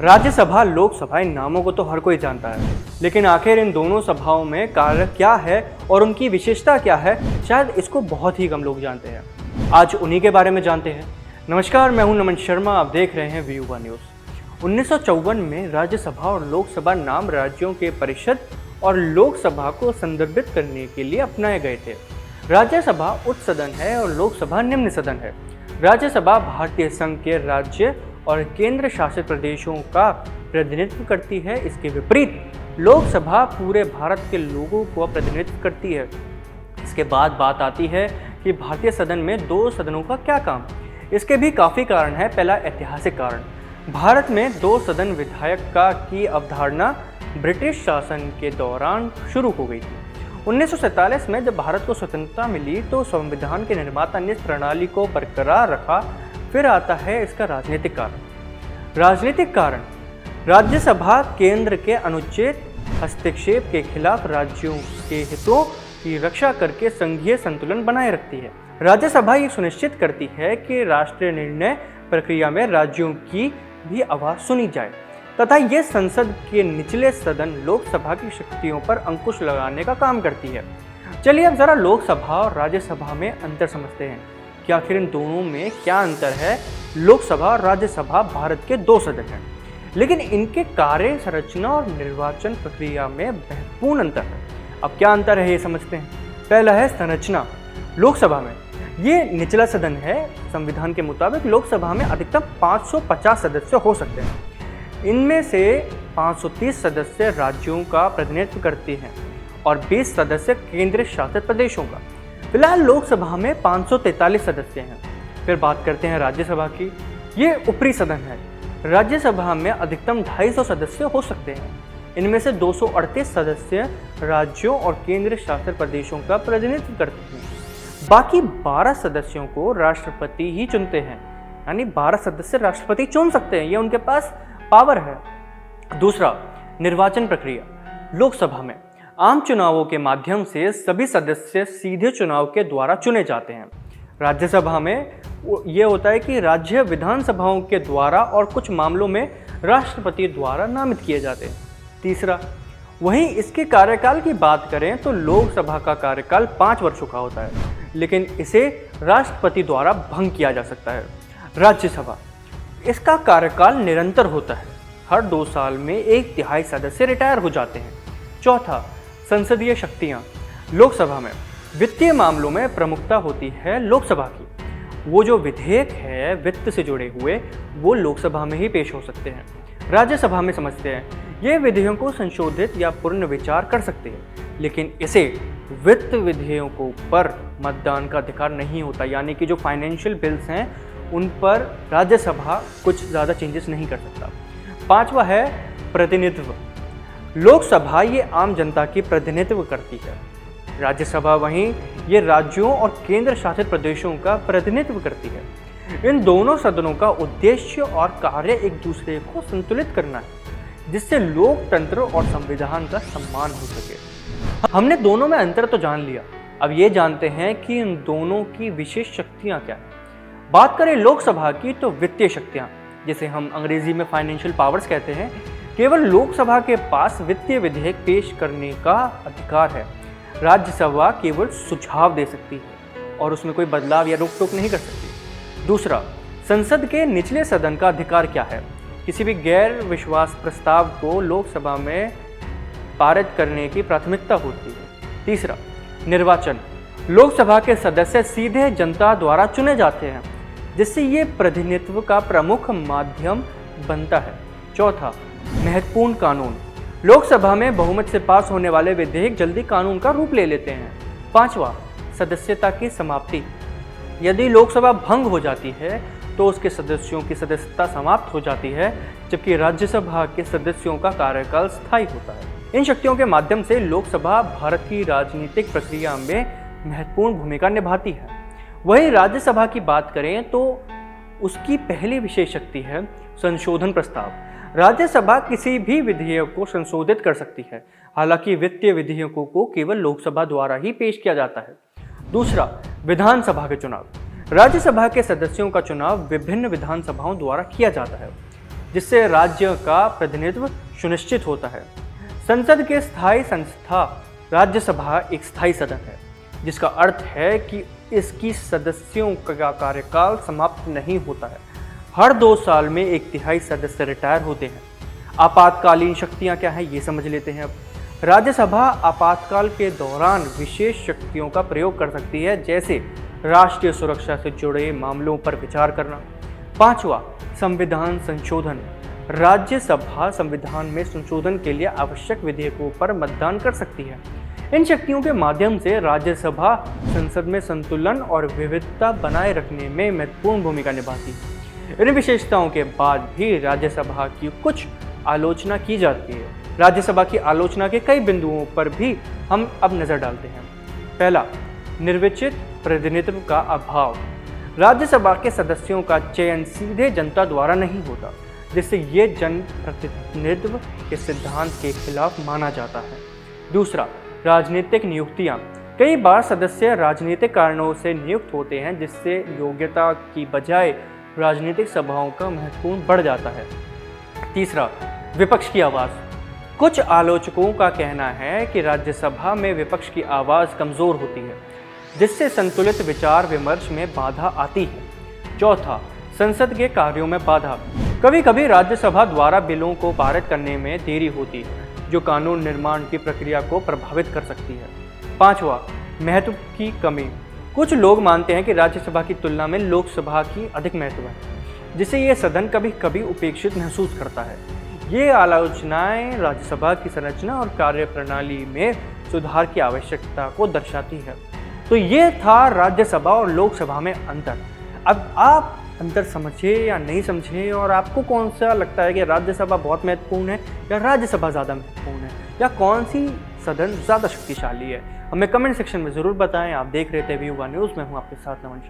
राज्यसभा, लोकसभा, इन नामों को तो हर कोई जानता है, लेकिन आखिर इन दोनों सभाओं में कार्य क्या है और उनकी विशेषता क्या है, शायद इसको बहुत ही कम लोग जानते हैं। आज उन्हीं के बारे में जानते हैं। नमस्कार, मैं हूं नमन शर्मा, आप देख रहे हैं वी युवा न्यूज़। 1954 में राज्यसभा और लोकसभा नाम राज्यों के परिषद और लोकसभा को संदर्भित करने के लिए अपनाए गए थे। राज्यसभा उच्च सदन है और लोकसभा निम्न सदन है। राज्यसभा भारतीय संघ के राज्य और केंद्र शासित प्रदेशों का प्रतिनिधित्व करती है। इसके विपरीत लोकसभा पूरे भारत के लोगों को प्रतिनिधित्व करती है। इसके बाद बात आती है कि भारतीय सदन में दो सदनों का क्या काम। इसके भी काफ़ी कारण है। पहला ऐतिहासिक कारण, भारत में दो सदन विधायक का की अवधारणा ब्रिटिश शासन के दौरान शुरू हो गई थी। 1947 में जब भारत को स्वतंत्रता मिली तो संविधान के निर्माता ने इस प्रणाली को बरकरार रखा। फिर आता है इसका राजनीतिक कारण। राजनीतिक कारण, राज्यसभा केंद्र के अनुचित हस्तक्षेप के खिलाफ राज्यों के हितों की रक्षा करके संघीय संतुलन बनाए रखती है। राज्यसभा ये सुनिश्चित करती है कि राष्ट्रीय निर्णय प्रक्रिया में राज्यों की भी आवाज़ सुनी जाए तथा ये संसद के निचले सदन लोकसभा की शक्तियों पर अंकुश लगाने का काम करती है। चलिए अब जरा लोकसभा और राज्यसभा में अंतर समझते हैं कि आखिर इन दोनों में क्या अंतर है। लोकसभा और राज्यसभा भारत के दो सदन हैं, लेकिन इनके कार्य संरचना और निर्वाचन प्रक्रिया में महत्वपूर्ण अंतर है। अब क्या अंतर है ये समझते हैं। पहला है संरचना। लोकसभा में ये निचला सदन है। संविधान के मुताबिक लोकसभा में अधिकतम 550 सदस्य हो सकते हैं। इनमें से 530 सदस्य राज्यों का प्रतिनिधित्व करते हैं और 20 सदस्य केंद्र शासित प्रदेशों का। फिलहाल लोकसभा में 543 सदस्य हैं। फिर बात करते हैं राज्यसभा की। ये ऊपरी सदन है। राज्यसभा में अधिकतम 250 सदस्य हो सकते हैं। इनमें से 238 सदस्य राज्यों और केंद्र शासित प्रदेशों का प्रतिनिधित्व करते हैं। बाकी 12 सदस्यों को राष्ट्रपति ही चुनते हैं, यानी 12 सदस्य राष्ट्रपति चुन सकते हैं, ये उनके पास पावर है। दूसरा, निर्वाचन प्रक्रिया। लोकसभा में आम चुनावों के माध्यम से सभी सदस्य सीधे चुनाव के द्वारा चुने जाते हैं। राज्यसभा में ये होता है कि राज्य विधानसभाओं के द्वारा और कुछ मामलों में राष्ट्रपति द्वारा नामित किए जाते हैं। तीसरा, वहीं इसके कार्यकाल की बात करें तो लोकसभा का कार्यकाल 5 वर्षों का होता है, लेकिन इसे राष्ट्रपति द्वारा भंग किया जा सकता है। राज्यसभा, इसका कार्यकाल निरंतर होता है। हर 2 साल में 1/3 सदस्य रिटायर हो जाते हैं। चौथा, संसदीय शक्तियाँ। लोकसभा में वित्तीय मामलों में प्रमुखता होती है लोकसभा की। वो जो विधेयक है वित्त से जुड़े हुए, वो लोकसभा में ही पेश हो सकते हैं। राज्यसभा में समझते हैं, ये विधेयों को संशोधित या पुनर्विचार कर सकते हैं, लेकिन इसे वित्त विधेयकों पर मतदान का अधिकार नहीं होता, यानी कि जो फाइनेंशियल बिल्स हैं उन पर राज्यसभा कुछ ज़्यादा चेंजेस नहीं कर सकता। पांचवा है प्रतिनिधित्व। लोकसभा ये आम जनता की प्रतिनिधित्व करती है। राज्यसभा वहीं ये राज्यों और केंद्र शासित प्रदेशों का प्रतिनिधित्व करती है। इन दोनों सदनों का उद्देश्य और कार्य एक दूसरे को संतुलित करना है, जिससे लोकतंत्र और संविधान का सम्मान हो सके। हमने दोनों में अंतर तो जान लिया, अब ये जानते हैं कि इन दोनों की विशेष शक्तियाँ क्या हैं। बात करें लोकसभा की तो वित्तीय शक्तियाँ, जिसे हम अंग्रेजी में फाइनेंशियल पावर्स कहते हैं, केवल लोकसभा के पास वित्तीय विधेयक पेश करने का अधिकार है। राज्यसभा केवल सुझाव दे सकती है और उसमें कोई बदलाव या रोक टोक नहीं कर सकती। दूसरा, संसद के निचले सदन का अधिकार क्या है। किसी भी गैर विश्वास प्रस्ताव को लोकसभा में पारित करने की प्राथमिकता होती है। तीसरा, निर्वाचन। लोकसभा के सदस्य सीधे जनता द्वारा चुने जाते हैं, जिससे ये प्रतिनिधित्व का प्रमुख माध्यम बनता है। चौथा, महत्वपूर्ण कानून। लोकसभा में बहुमत से पास होने वाले विधेयक जल्दी कानून का रूप ले लेते हैं। पांचवा, सदस्यता की समाप्ति। यदि लोकसभा भंग हो जाती है तो उसके सदस्यों की सदस्यता समाप्त हो जाती है, जबकि राज्यसभा के सदस्यों का कार्यकाल स्थायी होता है। इन शक्तियों के माध्यम से लोकसभा भारत की राजनीतिक प्रक्रिया में महत्वपूर्ण भूमिका निभाती है। वहीं राज्यसभा की बात करें तो उसकी पहली विशेष शक्ति है संशोधन प्रस्ताव। राज्यसभा किसी भी विधेयक को संशोधित कर सकती है, हालांकि वित्तीय विधेयकों को केवल लोकसभा द्वारा ही पेश किया जाता है। दूसरा, विधानसभा के चुनाव। राज्यसभा के सदस्यों का चुनाव विभिन्न विधानसभाओं द्वारा किया जाता है। जिससे राज्य का प्रतिनिधित्व सुनिश्चित होता है। संसद के स्थायी संस्था राज्यसभा एक स्थायी सदन है, जिसका अर्थ है कि इसकी सदस्यों का कार्यकाल समाप्त नहीं होता है। हर 2 साल में 1/3 सदस्य रिटायर होते हैं। आपातकालीन शक्तियां क्या हैं ये समझ लेते हैं अब। राज्यसभा आपातकाल के दौरान विशेष शक्तियों का प्रयोग कर सकती है, जैसे राष्ट्रीय सुरक्षा से जुड़े मामलों पर विचार करना। 5वां, संविधान संशोधन। राज्यसभा संविधान में संशोधन के लिए आवश्यक विधेयकों पर मतदान कर सकती है। इन शक्तियों के माध्यम से राज्यसभा संसद में संतुलन और विविधता बनाए रखने में महत्वपूर्ण भूमिका निभाती है। इन विशेषताओं के बाद भी राज्यसभा की कुछ आलोचना की जाती है। राज्यसभा की आलोचना के कई बिंदुओं पर भी हम अब नजर डालते हैं। पहला, निर्वाचित प्रतिनिधित्व का अभाव। राज्यसभा के सदस्यों का चयन सीधे जनता द्वारा नहीं होता, जिससे ये जन प्रतिनिधित्व के सिद्धांत के खिलाफ माना जाता है। दूसरा, राजनीतिक नियुक्तियां। कई बार सदस्य राजनीतिक कारणों से नियुक्त होते हैं, जिससे योग्यता की बजाय राजनीतिक सभाओं का महत्वपूर्ण बढ़ जाता है। तीसरा, विपक्ष की आवाज़। कुछ आलोचकों का कहना है कि राज्यसभा में विपक्ष की आवाज़ कमज़ोर होती है, जिससे संतुलित विचार विमर्श में बाधा आती है। चौथा, संसद के कार्यों में बाधा। कभी कभी राज्यसभा द्वारा बिलों को पारित करने में देरी होती है, जो कानून निर्माण की प्रक्रिया को प्रभावित कर सकती है। 5वां, महत्व की कमी। कुछ लोग मानते हैं कि राज्यसभा की तुलना में लोकसभा की अधिक महत्व है, जिससे ये सदन कभी कभी उपेक्षित महसूस करता है। ये आलोचनाएं राज्यसभा की संरचना और कार्यप्रणाली में सुधार की आवश्यकता को दर्शाती है। तो ये था राज्यसभा और लोकसभा में अंतर। अब आप अंतर समझे या नहीं समझे, और आपको कौन सा लगता है कि राज्यसभा बहुत महत्वपूर्ण है या राज्यसभा ज़्यादा महत्वपूर्ण है, या कौन सी सदन ज़्यादा शक्तिशाली है, हमें कमेंट सेक्शन में ज़रूर बताएं। आप देख रहे थे वी युवा न्यूज़ में हूँ आपके साथ नमन शर्मा।